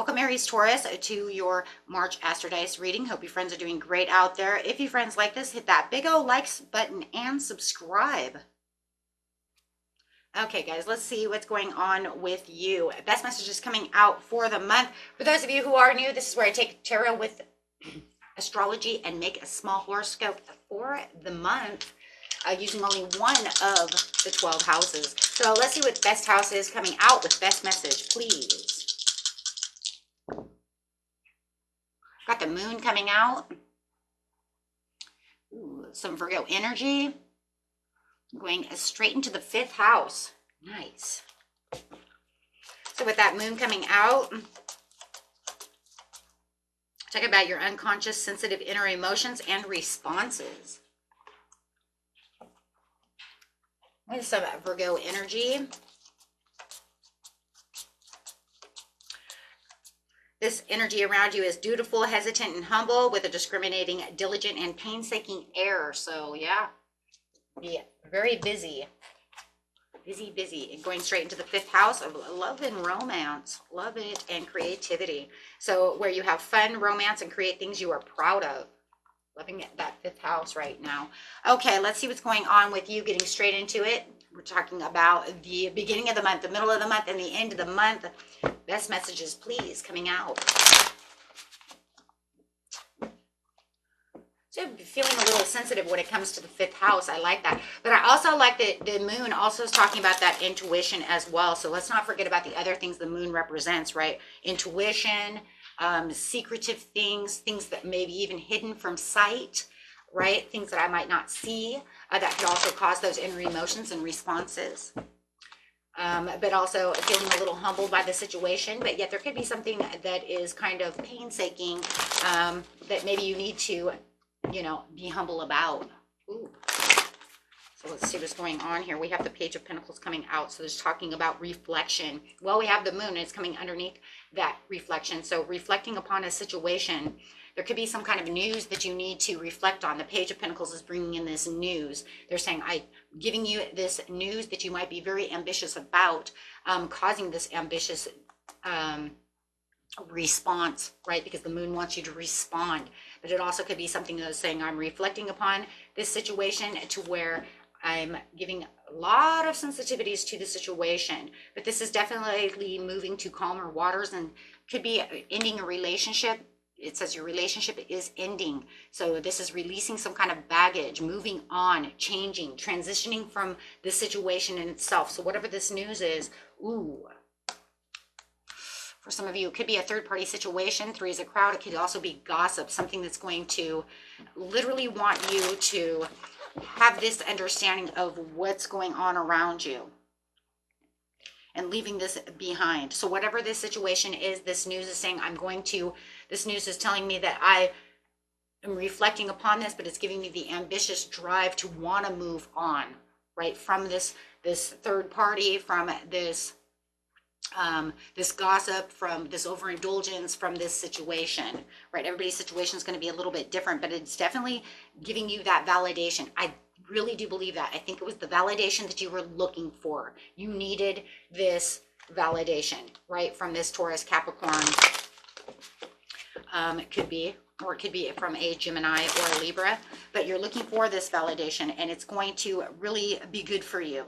Welcome, Aries, Taurus, to your March Astro Dice reading. Hope you friends are doing great out there. If you friends like this, hit that big old likes button and subscribe. Okay, guys, let's see what's going on with you. Best messages coming out for the month. For those of you who are new, this is where I take tarot with astrology and make a small horoscope for the month using only one of the 12 houses. So let's see what best house is coming out with best message, please. Got the moon coming out. Ooh, some Virgo energy. Going straight into the 5th house. Nice. So with that moon coming out, talk about your unconscious, sensitive inner emotions and responses. With some Virgo energy. This energy around you is dutiful, hesitant, and humble with a discriminating, diligent, and painstaking air. So, yeah, be very busy. Busy. And going straight into the 5th house of love and romance. Love it and creativity. So, where you have fun, romance, and create things you are proud of. Loving that 5th house right now. Okay, let's see what's going on with you. Getting straight into it. We're talking about the beginning of the month, the middle of the month, and the end of the month. Best messages, please, coming out. So feeling a little sensitive when it comes to the 5th house. I like that. But I also like that the moon also is talking about that intuition as well. So let's not forget about the other things the moon represents, right? Intuition, secretive things, things that may be even hidden from sight, right? Things that I might not see that could also cause those inner emotions and responses. But also feeling a little humbled by the situation, but yet there could be something that is kind of painstaking that maybe you need to, be humble about. Ooh. So let's see what's going on here. We have the Page of Pentacles coming out. So there's talking about reflection. Well, we have the moon and it's coming underneath that reflection. So reflecting upon a situation. There could be some kind of news that you need to reflect on. The Page of Pentacles is bringing in this news. They're saying, I'm giving you this news that you might be very ambitious about, causing this ambitious response, right? Because the moon wants you to respond. But it also could be something that's saying, I'm reflecting upon this situation to where I'm giving a lot of sensitivities to the situation. But this is definitely moving to calmer waters and could be ending a relationship. It says your relationship is ending. So this is releasing some kind of baggage, moving on, changing, transitioning from the situation in itself. So whatever this news is, ooh. For some of you, it could be a third-party situation. 3 is a crowd. It could also be gossip, something that's going to literally want you to have this understanding of what's going on around you and leaving this behind. So whatever this situation is, this news is saying, this news is telling me that I am reflecting upon this, but it's giving me the ambitious drive to want to move on, right? From this third party, from this gossip, from this overindulgence, from this situation, right? Everybody's situation is going to be a little bit different, but it's definitely giving you that validation. I really do believe that. I think it was the validation that you were looking for. You needed this validation, right? From this Taurus, Capricorn. It could be, or it could be from a Gemini or a Libra, but you're looking for this validation and it's going to really be good for you,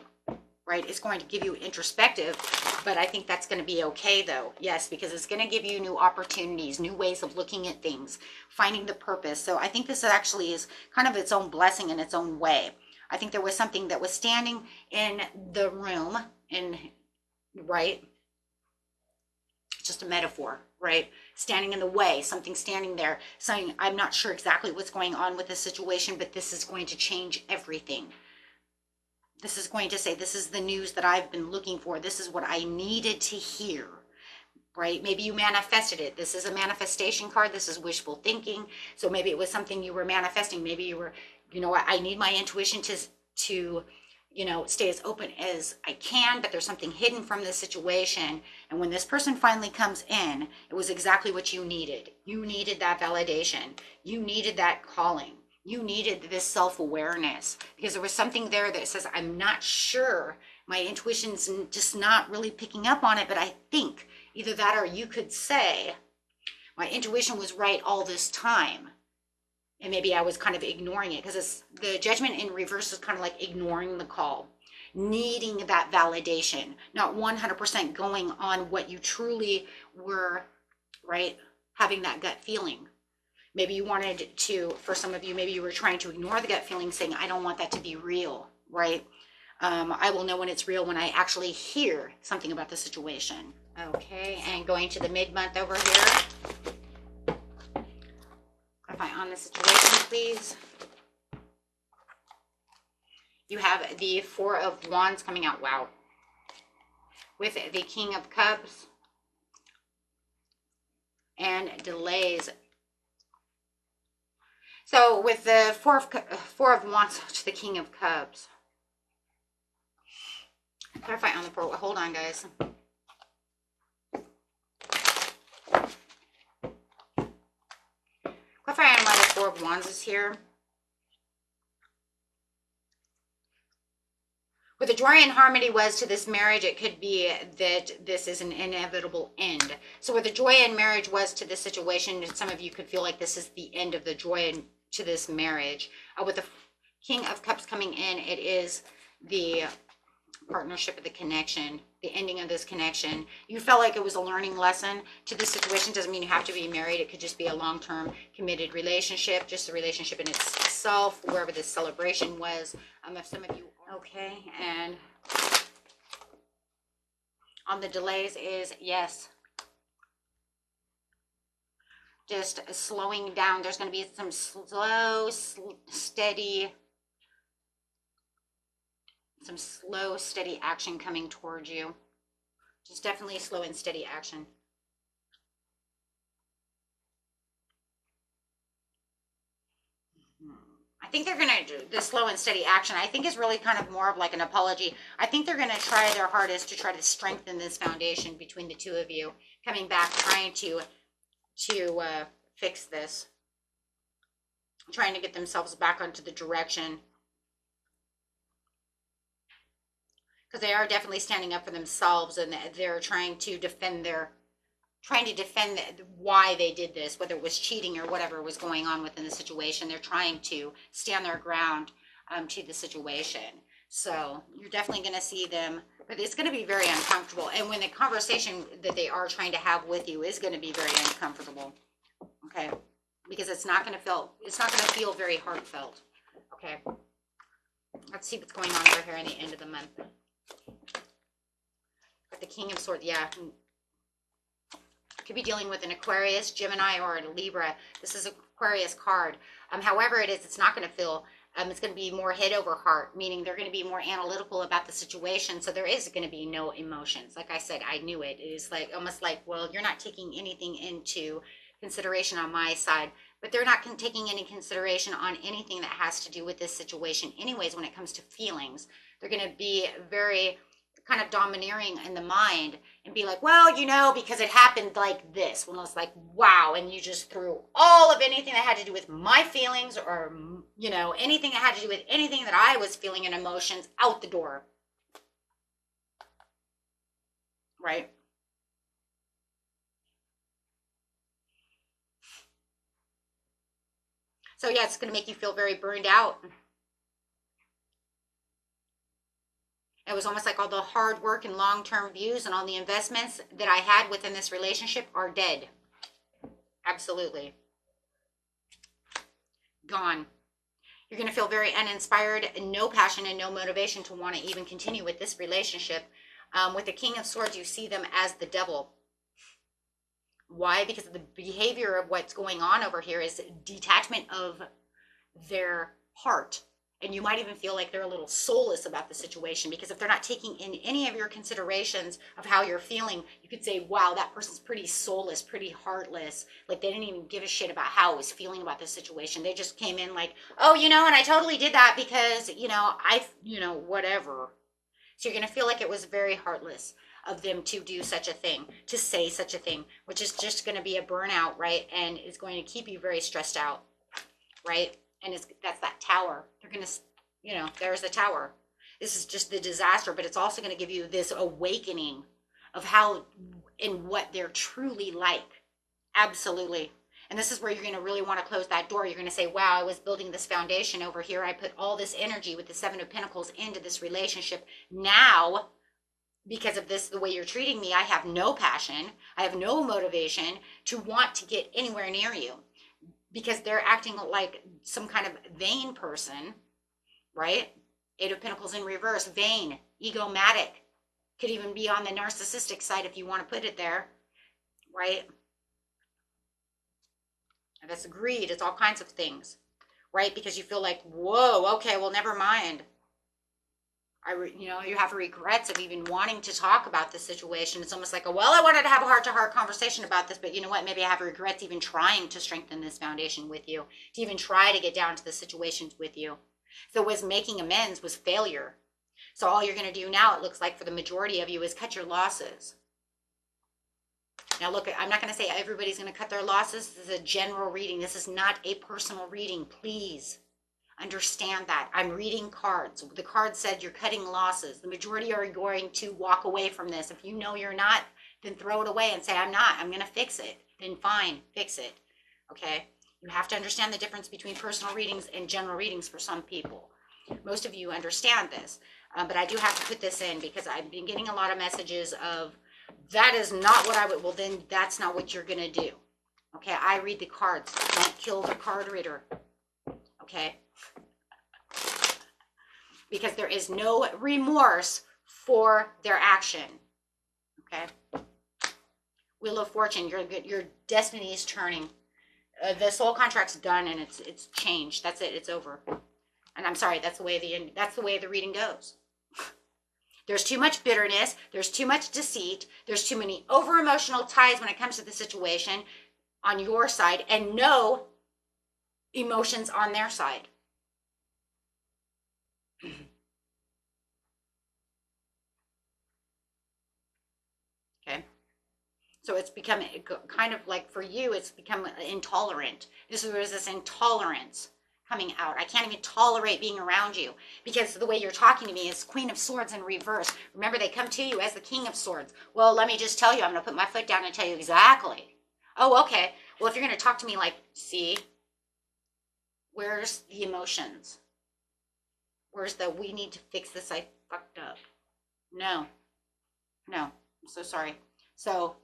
right? It's going to give you introspective, but I think that's going to be okay though. Yes, because it's going to give you new opportunities, new ways of looking at things, finding the purpose. So I think this actually is kind of its own blessing in its own way. I think there was something that was standing in the room right? Just a metaphor, right? Standing in the way, something standing there saying, I'm not sure exactly what's going on with this situation, but this is going to change everything. This is going to say, this is the news that I've been looking for. This is what I needed to hear, right? Maybe you manifested it. This is a manifestation card. This is wishful thinking. So maybe it was something you were manifesting. Maybe you were, I need my intuition to stay as open as I can, but there's something hidden from this situation. And when this person finally comes in, it was exactly what you needed. You needed that validation. You needed that calling. You needed this self-awareness because there was something there that says, I'm not sure, my intuition's just not really picking up on it, but I think Either that, or you could say, my intuition was right all this time. And maybe I was kind of ignoring it, because it's the Judgment in reverse is kind of like ignoring the call, needing that validation, not 100% going on what you truly were, right? Having that gut feeling. Maybe you wanted to, for some of you, maybe you were trying to ignore the gut feeling, saying, I don't want that to be real, right? I will know when it's real when I actually hear something about the situation. Okay, and going to the mid-month over here. Clarify on the situation, please. You have the Four of Wands coming out. Wow. With the King of Cups and delays. So with the Four of Wands to the King of Cups. Clarify on the four. Hold on, guys. Clarify on why the Four of Wands is here. What the joy and harmony was to this marriage, it could be that this is an inevitable end. So what the joy in marriage was to this situation, some of you could feel like this is the end of the joy to this marriage. With the King of Cups coming in, it is the partnership of the connection, the ending of this connection. You felt like it was a learning lesson to this situation. Doesn't mean you have to be married. It could just be a long-term committed relationship, just the relationship in itself, wherever this celebration was. If some of you, okay, and on the delays is, yes, just slowing down. There's going to be some slow, steady action coming towards you. Just definitely slow and steady action. I think they're going to do the slow and steady action. I think is really kind of more of like an apology. I think they're going to try their hardest to try to strengthen this foundation between the two of you, coming back, trying to fix this, trying to get themselves back onto the direction. Because they are definitely standing up for themselves, and they're trying to defend why they did this, whether it was cheating or whatever was going on within the situation. They're trying to stand their ground to the situation. So you're definitely going to see them, but it's going to be very uncomfortable. And when the conversation that they are trying to have with you is going to be very uncomfortable, okay? Because it's not going to feel very heartfelt, okay? Let's see what's going on over here in the end of the month. With the King of Swords, yeah. Could be dealing with an Aquarius, Gemini, or a Libra. This is an Aquarius card. However it is, it's not going to feel, it's going to be more head over heart, meaning they're going to be more analytical about the situation. So there is going to be no emotions. Like I said, I knew it. It is like almost like, well, you're not taking anything into consideration on my side, but they're not taking any consideration on anything that has to do with this situation. Anyways, when it comes to feelings, they're going to be very kind of domineering in the mind and be like, well, you know, because it happened like this. When it's like, wow, and you just threw all of anything that had to do with my feelings, or, you know, anything that had to do with anything that I was feeling and emotions out the door. Right? So yeah, it's going to make you feel very burned out. It was almost like all the hard work and long-term views and all the investments that I had within this relationship are dead. Absolutely. Gone. You're going to feel very uninspired, no passion and no motivation to want to even continue with this relationship. With the King of Swords, you see them as the devil. Why? Because of the behavior of what's going on over here is detachment of their heart. And you might even feel like they're a little soulless about the situation, because if they're not taking in any of your considerations of how you're feeling, you could say, wow, that person's pretty soulless, pretty heartless. Like they didn't even give a shit about how I was feeling about this situation. They just came in like, oh, you know, and I totally did that because, you know, whatever. So you're going to feel like it was very heartless of them to do such a thing, to say such a thing, which is just going to be a burnout, right? And it's going to keep you very stressed out, right? And that's that tower. They're going to, you know, there's the tower. This is just the disaster, but it's also going to give you this awakening of how in what they're truly like. Absolutely. And this is where you're going to really want to close that door. You're going to say, wow, I was building this foundation over here. I put all this energy with the Seven of Pentacles into this relationship. Now, because of this, the way you're treating me, I have no passion. I have no motivation to want to get anywhere near you, because they're acting like some kind of vain person, right? Eight of Pentacles in reverse, vain, egomatic. Could even be on the narcissistic side if you want to put it there, right? And that's greed. It's all kinds of things, right? Because you feel like, whoa, okay, well, never mind. You have regrets of even wanting to talk about this situation. It's almost like, well, I wanted to have a heart-to-heart conversation about this, but you know what? Maybe I have regrets even trying to strengthen this foundation with you, to even try to get down to the situations with you. So was making amends was failure. So all you're going to do now, it looks like for the majority of you, is cut your losses. Now look, I'm not going to say everybody's going to cut their losses. This is a general reading. This is not a personal reading. Please understand that. I'm reading cards. The card said you're cutting losses. The majority are going to walk away from this. If you know you're not, then throw it away and say, I'm not. I'm going to fix it. Then fine, fix it. Okay? You have to understand the difference between personal readings and general readings for some people. Most of you understand this. But I do have to put this in because I've been getting a lot of messages of, that is not what I would, well then that's not what you're going to do. Okay, I read the cards. Don't kill the card reader. Okay? Because there is no remorse for their action. Okay? Wheel of Fortune, your destiny is turning. The soul contract's done and it's changed. That's it. It's over. And I'm sorry, that's the way the reading goes. There's too much bitterness. There's too much deceit. There's too many over-emotional ties when it comes to the situation on your side, and no emotions on their side. Okay? So it's become kind of like, for you, it's become intolerant. There's this intolerance coming out. I can't even tolerate being around you because the way you're talking to me is Queen of Swords in reverse. Remember, they come to you as the King of Swords. Well, let me just tell you, I'm going to put my foot down and tell you exactly. Oh, okay. Well, if you're going to talk to me like, see, where's the emotions? Where's the, we need to fix this, I fucked up. No, I'm so sorry. So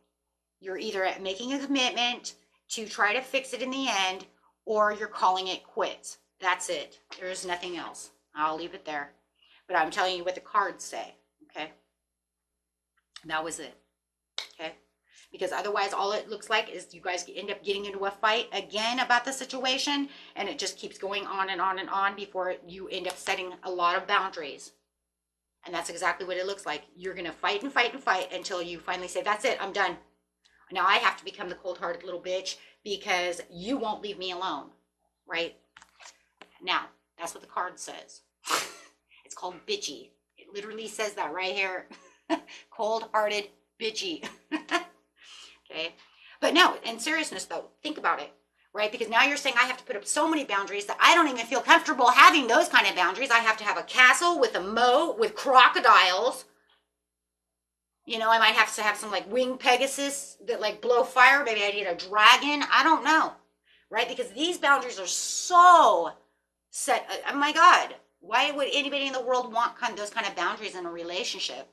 you're either making a commitment to try to fix it in the end, or you're calling it quits. That's it. There is nothing else. I'll leave it there. But I'm telling you what the cards say, okay? That was it, okay? Because otherwise all it looks like is you guys end up getting into a fight again about the situation, and it just keeps going on and on and on before you end up setting a lot of boundaries. And that's exactly what it looks like. You're going to fight and fight and fight until you finally say, that's it, I'm done. Now I have to become the cold-hearted little bitch because you won't leave me alone, right? Now, that's what the card says. It's called bitchy. It literally says that right here. Cold-hearted bitchy. Okay? But no, in seriousness though, think about it, right? Because now you're saying I have to put up so many boundaries that I don't even feel comfortable having those kind of boundaries. I have to have a castle with a moat, with crocodiles. You know, I might have to have some like winged Pegasus that like blow fire. Maybe I need a dragon. I don't know, right? Because these boundaries are so set. Oh my God, why would anybody in the world want those kind of boundaries in a relationship?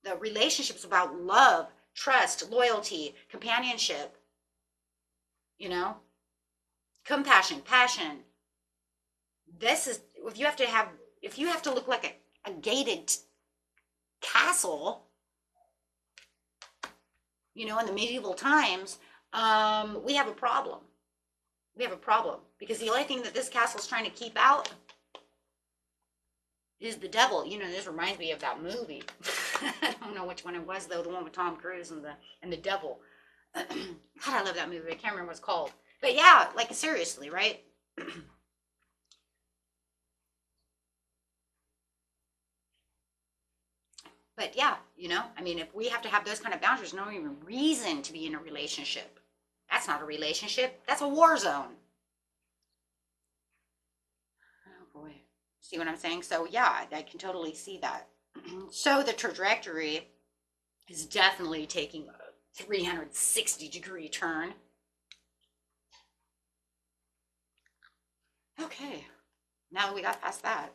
The relationship's about love, trust, loyalty, companionship, you know, compassion, passion. This is, if you have to look like a gated castle, you know, in the medieval times, we have a problem. We have a problem because the only thing that this castle is trying to keep out is the devil. You know, this reminds me of that movie. I don't know which one it was though, the one with Tom Cruise and the devil. God, I love that movie. I can't remember what it's called. But yeah, like seriously, right? But yeah, you know, I mean, if we have to have those kind of boundaries, no even reason to be in a relationship. That's not a relationship. That's a war zone. Oh boy. See what I'm saying? So yeah, I can totally see that. So the trajectory is definitely taking a 360-degree turn. Okay, now that we got past that.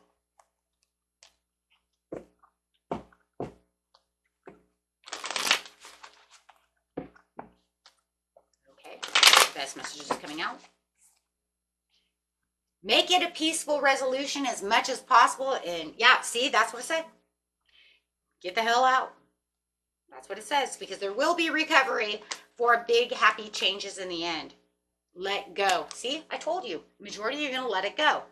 Okay, best messages coming out. Make it a peaceful resolution as much as possible. And yeah, see, that's what it said. Get the hell out. That's what it says, because there will be recovery for big, happy changes in the end. Let go. See, I told you, majority you're going to let it go.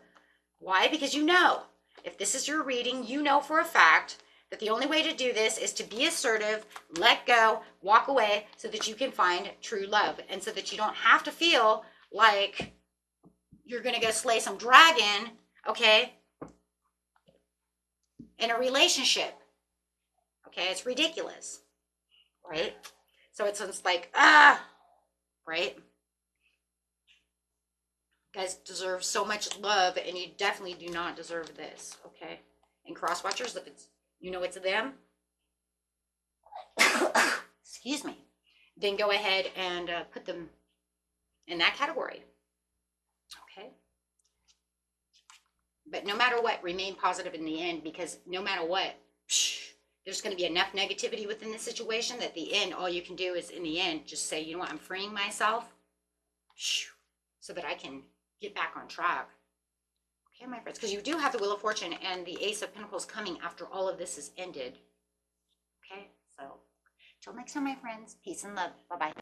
Why? Because you know, if this is your reading, you know for a fact that the only way to do this is to be assertive, let go, walk away, so that you can find true love, and so that you don't have to feel like you're going to go slay some dragon, okay, in a relationship. Okay, it's ridiculous, right? So it's like, right? You guys deserve so much love, and you definitely do not deserve this, okay? And cross watchers, if it's, you know, it's them, excuse me, then go ahead and put them in that category, okay? But no matter what, remain positive in the end, because no matter what, there's going to be enough negativity within the situation that the end, all you can do is, in the end, just say, you know what, I'm freeing myself so that I can get back on track. Okay, my friends, because you do have the Wheel of Fortune and the Ace of Pentacles coming after all of this is ended. Okay, so till next time, my friends, peace and love. Bye-bye.